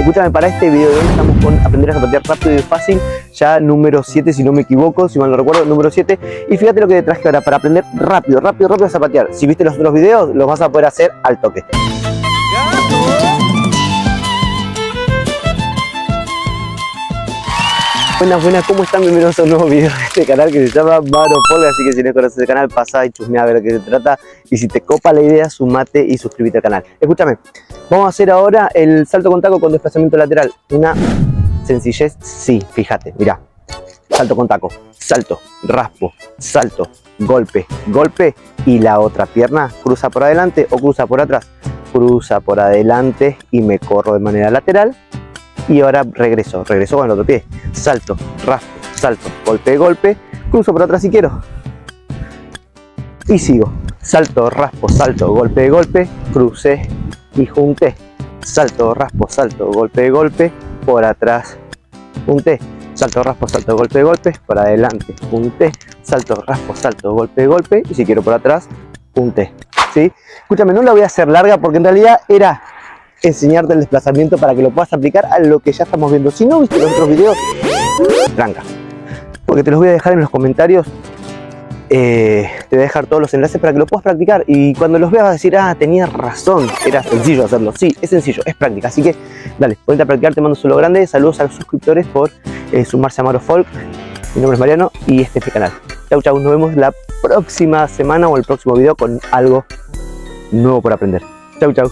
Escúchame, para este video de hoy estamos con aprender a zapatear rápido y fácil, ya número 7 si no me equivoco, si mal no recuerdo, número 7. Y fíjate lo que te traje ahora para aprender rápido a zapatear. Si viste los otros videos, los vas a poder hacer al toque. Buenas, ¿cómo están? Bienvenidos a un nuevo video de este canal que se llama Mano Polga, así que si no conoces el canal, pasa y chusmea a ver de qué se trata, y si te copa la idea, sumate y suscríbete al canal. Escúchame, vamos a hacer ahora el salto con taco con desplazamiento lateral, una sencillez, sí, fíjate, mirá, salto con taco, salto, raspo, salto, golpe, golpe, y la otra pierna cruza por adelante o cruza por atrás, cruza por adelante y me corro de manera lateral. Y ahora regreso con el otro pie, salto, raspo, salto, golpe, golpe, cruzo por atrás si quiero. Y sigo, salto, raspo, salto, golpe, golpe, crucé y junté. Salto, raspo, salto, golpe, golpe, por atrás, junté. Salto, raspo, salto, golpe, golpe, por adelante, junté. Salto, raspo, salto, golpe, golpe, y si quiero por atrás, junté. ¿Sí? Escúchame, no la voy a hacer larga porque en realidad era enseñarte el desplazamiento para que lo puedas aplicar a lo que ya estamos viendo. Si no viste los otros videos, tranca, porque te los voy a dejar en los comentarios. Te voy a dejar todos los enlaces para que lo puedas practicar, y cuando los veas vas a decir, ah, tenías razón, era sencillo hacerlo. Sí, es sencillo, es práctica, así que dale, ponete a practicar. Te mando un saludo grande, saludos a los suscriptores por sumarse a Maro Folk. Mi nombre es Mariano y este es mi canal. Chau, chau, nos vemos la próxima semana o el próximo video con algo nuevo por aprender. Chau, chau.